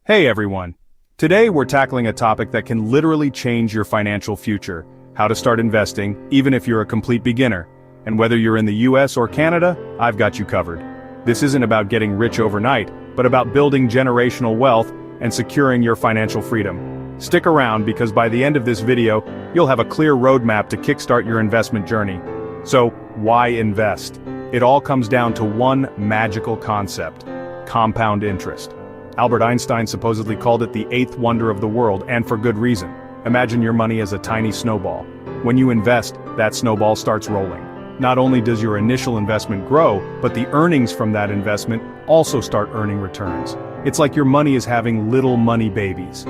Hey everyone! Today we're tackling a topic that can literally change your financial future: how to start investing, even if you're a complete beginner. And whether you're in the US or Canada, I've got you covered. This isn't about getting rich overnight, but about building generational wealth and securing your financial freedom. Stick around because by the end of this video, you'll have a clear roadmap to kickstart your investment journey. So, why invest? It all comes down to one magical concept: compound interest. Albert Einstein supposedly called it the eighth wonder of the world, and for good reason. Imagine your money as a tiny snowball. When you invest, that snowball starts rolling. Not only does your initial investment grow, but the earnings from that investment also start earning returns. It's like your money is having little money babies.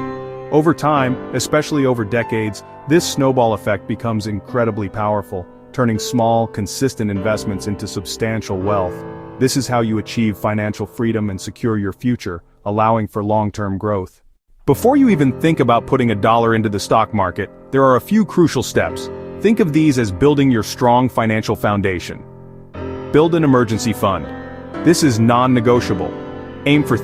Over time, especially over decades, this snowball effect becomes incredibly powerful, turning small, consistent investments into substantial wealth. This is how you achieve financial freedom and secure your future, allowing for long-term growth. Before you even think about putting $1 into the stock market, there are a few crucial steps. Think of these as building your strong financial foundation. Build an emergency fund. This is non-negotiable. Aim for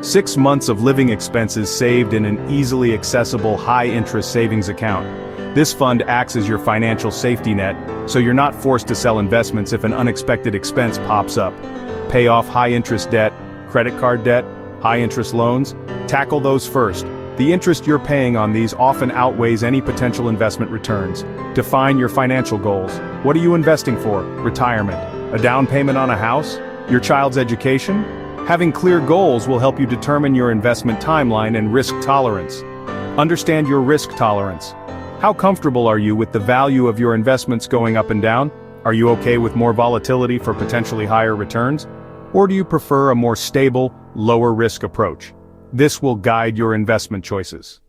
6 months of living expenses saved in an easily accessible high-interest savings account. This fund acts as your financial safety net, so you're not forced to sell investments if an unexpected expense pops up. Pay off high-interest debt, credit card debt, high-interest loans. Tackle those first. The interest you're paying on these often outweighs any potential investment returns. Define your financial goals. What are you investing for? Retirement? A down payment on a house? Your child's education? Having clear goals will help you determine your investment timeline and risk tolerance. Understand your risk tolerance. How comfortable are you with the value of your investments going up and down? Are you okay with more volatility for potentially higher returns? Or do you prefer a more stable, lower-risk approach? This will guide your investment choices.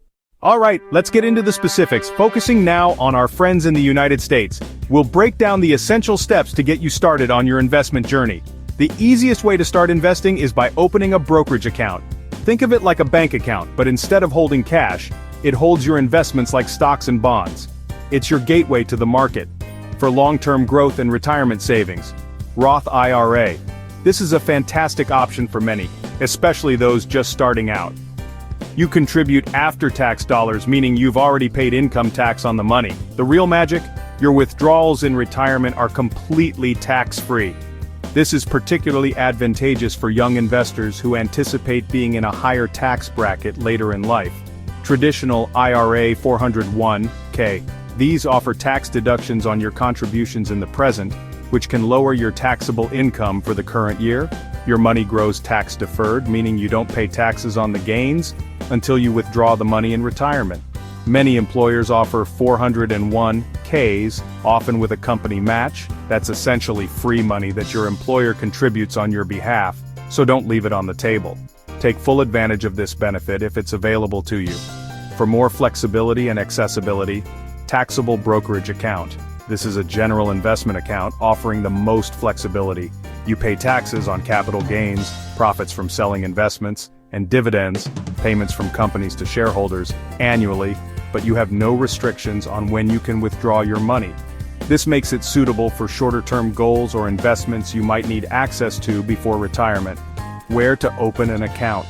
Alright, let's get into the specifics, focusing now on our friends in the United States. We'll break down the essential steps to get you started on your investment journey. The easiest way to start investing is by opening a brokerage account. Think of it like a bank account, but instead of holding cash, it holds your investments like stocks and bonds. It's your gateway to the market. For long-term growth and retirement savings. Roth IRA. This is a fantastic option for many, especially those just starting out. You contribute after-tax dollars, meaning you've already paid income tax on the money. The real magic? Your withdrawals in retirement are completely tax-free. This is particularly advantageous for young investors who anticipate being in a higher tax bracket later in life. Traditional IRA 401(k). These offer tax deductions on your contributions in the present, which can lower your taxable income for the current year. Your money grows tax-deferred, meaning you don't pay taxes on the gains until you withdraw the money in retirement. Many employers offer 401(k)s, often with a company match. That's essentially free money that your employer contributes on your behalf, so don't leave it on the table. Take full advantage of this benefit if it's available to you. For more flexibility and accessibility, taxable brokerage account. This is a general investment account offering the most flexibility. You pay taxes on capital gains, profits from selling investments, and dividends, payments from companies to shareholders, annually, but you have no restrictions on when you can withdraw your money. This makes it suitable for shorter-term goals or investments you might need access to before retirement. Where to open an account?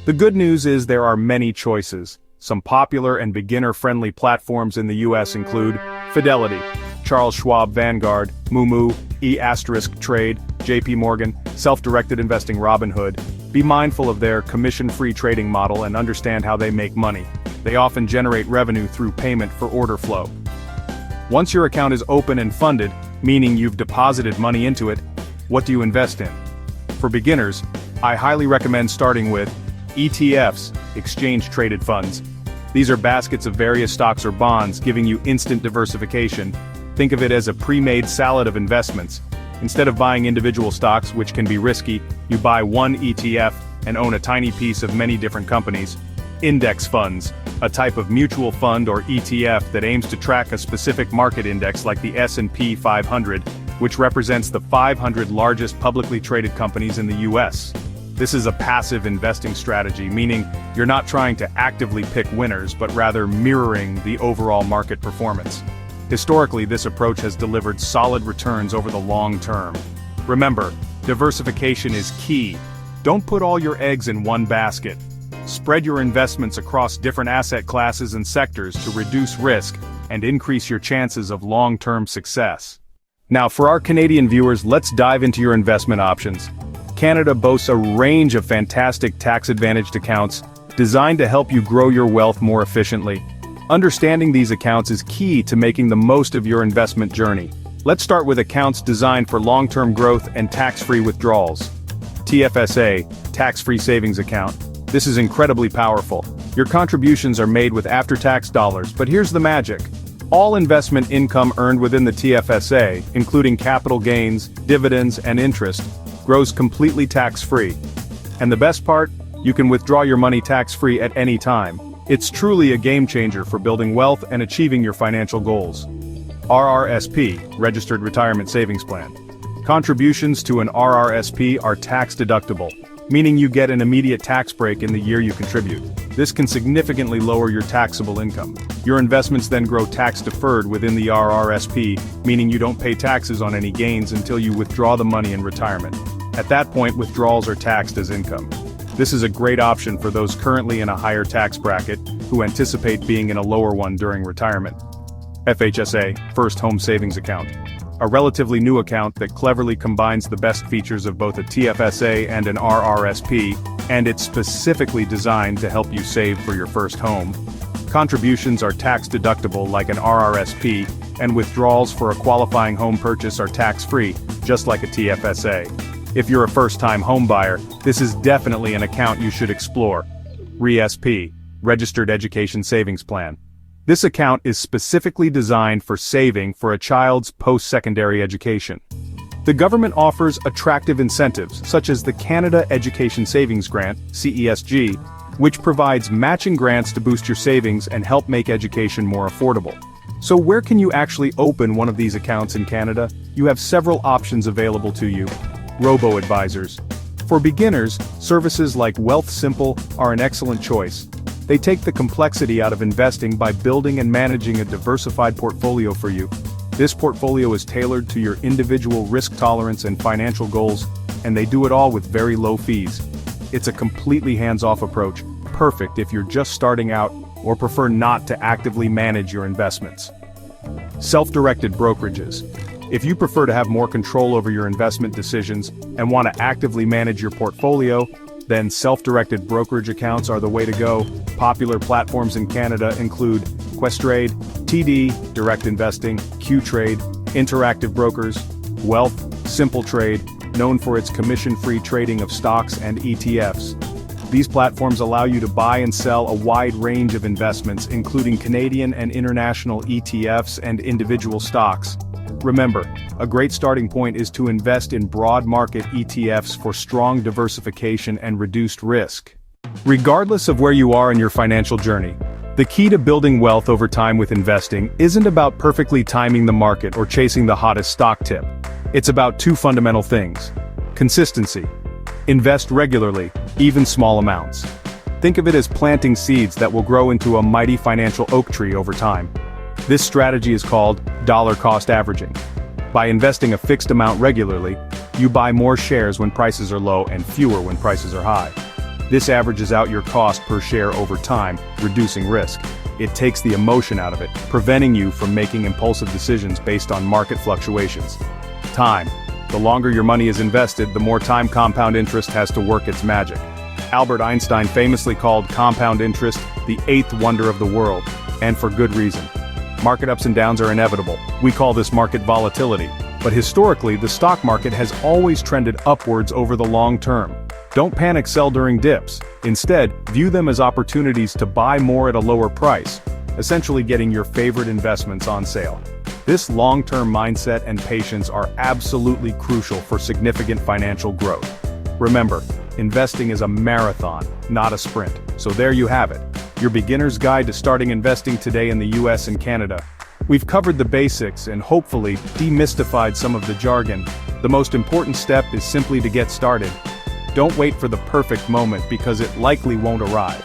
The good news is there are many choices. Some popular and beginner-friendly platforms in the US include Fidelity, Charles Schwab Vanguard, Moomoo, E*Trade, JP Morgan, self-directed investing Robinhood. Be mindful of their commission-free trading model and understand how they make money. They often generate revenue through payment for order flow. Once your account is open and funded, meaning you've deposited money into it, what do you invest in? For beginners, I highly recommend starting with ETFs, exchange-traded funds. These are baskets of various stocks or bonds, giving you instant diversification. Think of it as a pre-made salad of investments. Instead of buying individual stocks, which can be risky, you buy one ETF and own a tiny piece of many different companies. Index funds, a type of mutual fund or ETF that aims to track a specific market index like the S&P 500, which represents the 500 largest publicly traded companies in the US. This is a passive investing strategy, meaning you're not trying to actively pick winners, but rather mirroring the overall market performance. Historically, this approach has delivered solid returns over the long term. Remember, diversification is key. Don't put all your eggs in one basket. Spread your investments across different asset classes and sectors to reduce risk and increase your chances of long-term success. Now, for our Canadian viewers, let's dive into your investment options. Canada boasts a range of fantastic tax-advantaged accounts designed to help you grow your wealth more efficiently. Understanding these accounts is key to making the most of your investment journey. Let's start with accounts designed for long-term growth and tax-free withdrawals. TFSA, Tax-Free Savings Account. This is incredibly powerful. Your contributions are made with after-tax dollars, but here's the magic. All investment income earned within the TFSA, including capital gains, dividends, and interest, grows completely tax-free. And the best part? You can withdraw your money tax-free at any time. It's truly a game-changer for building wealth and achieving your financial goals. RRSP, Registered Retirement Savings Plan. Contributions to an RRSP are tax-deductible, meaning you get an immediate tax break in the year you contribute. This can significantly lower your taxable income. Your investments then grow tax-deferred within the RRSP, meaning you don't pay taxes on any gains until you withdraw the money in retirement. At that point, withdrawals are taxed as income. This is a great option for those currently in a higher tax bracket who anticipate being in a lower one during retirement. FHSA, First Home Savings Account. A relatively new account that cleverly combines the best features of both a TFSA and an RRSP, and it's specifically designed to help you save for your first home. Contributions are tax-deductible like an RRSP, and withdrawals for a qualifying home purchase are tax-free, just like a TFSA. If you're a first-time home buyer, this is definitely an account you should explore. RESP, Registered Education Savings Plan. This account is specifically designed for saving for a child's post-secondary education. The government offers attractive incentives, such as the Canada Education Savings Grant, CESG, which provides matching grants to boost your savings and help make education more affordable. So where can you actually open one of these accounts in Canada? You have several options available to you. Robo-advisors. For beginners, services like Wealthsimple are an excellent choice. They take the complexity out of investing by building and managing a diversified portfolio for you. This portfolio is tailored to your individual risk tolerance and financial goals, and they do it all with very low fees. It's a completely hands-off approach, perfect if you're just starting out or prefer not to actively manage your investments. Self-directed brokerages. If you prefer to have more control over your investment decisions and want to actively manage your portfolio, then self-directed brokerage accounts are the way to go. Popular platforms in Canada include Questrade, TD, Direct Investing, Qtrade, Interactive Brokers, Wealth, Simple Trade, known for its commission-free trading of stocks and ETFs. These platforms allow you to buy and sell a wide range of investments, including Canadian and international ETFs and individual stocks. Remember, a great starting point is to invest in broad market ETFs for strong diversification and reduced risk. Regardless of where you are in your financial journey, the key to building wealth over time with investing isn't about perfectly timing the market or chasing the hottest stock tip. It's about two fundamental things. Consistency. Invest regularly, even small amounts. Think of it as planting seeds that will grow into a mighty financial oak tree over time. This strategy is called dollar-cost averaging. By investing a fixed amount regularly, you buy more shares when prices are low and fewer when prices are high. This averages out your cost per share over time, reducing risk. It takes the emotion out of it, preventing you from making impulsive decisions based on market fluctuations. Time. The longer your money is invested, the more time compound interest has to work its magic. Albert Einstein famously called compound interest the eighth wonder of the world, and for good reason. Market ups and downs are inevitable. We call this market volatility. But historically, the stock market has always trended upwards over the long term. Don't panic sell during dips. Instead, view them as opportunities to buy more at a lower price, essentially getting your favorite investments on sale. This long-term mindset and patience are absolutely crucial for significant financial growth. Remember, investing is a marathon, not a sprint. So there you have it. Your beginner's guide to starting investing today in the US and Canada. We've covered the basics and hopefully demystified some of the jargon. The most important step is simply to get started. Don't wait for the perfect moment because it likely won't arrive.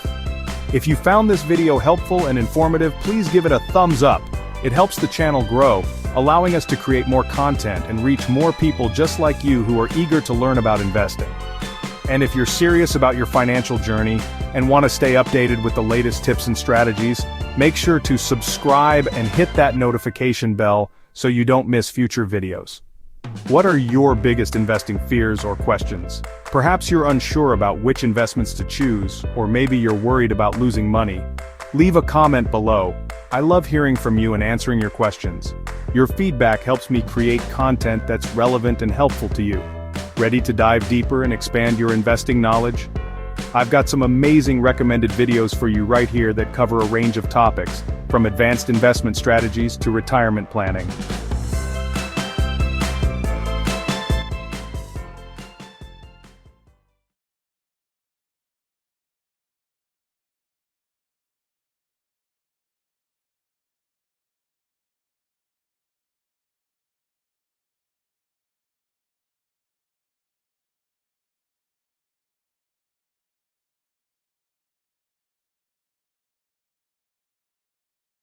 If you found this video helpful and informative, please give it a thumbs up. It helps the channel grow, allowing us to create more content and reach more people just like you who are eager to learn about investing. And if you're serious about your financial journey and want to stay updated with the latest tips and strategies, make sure to subscribe and hit that notification bell so you don't miss future videos. What are your biggest investing fears or questions? Perhaps you're unsure about which investments to choose, or maybe you're worried about losing money. Leave a comment below. I love hearing from you and answering your questions. Your feedback helps me create content that's relevant and helpful to you. Ready to dive deeper and expand your investing knowledge? I've got some amazing recommended videos for you right here that cover a range of topics, from advanced investment strategies to retirement planning.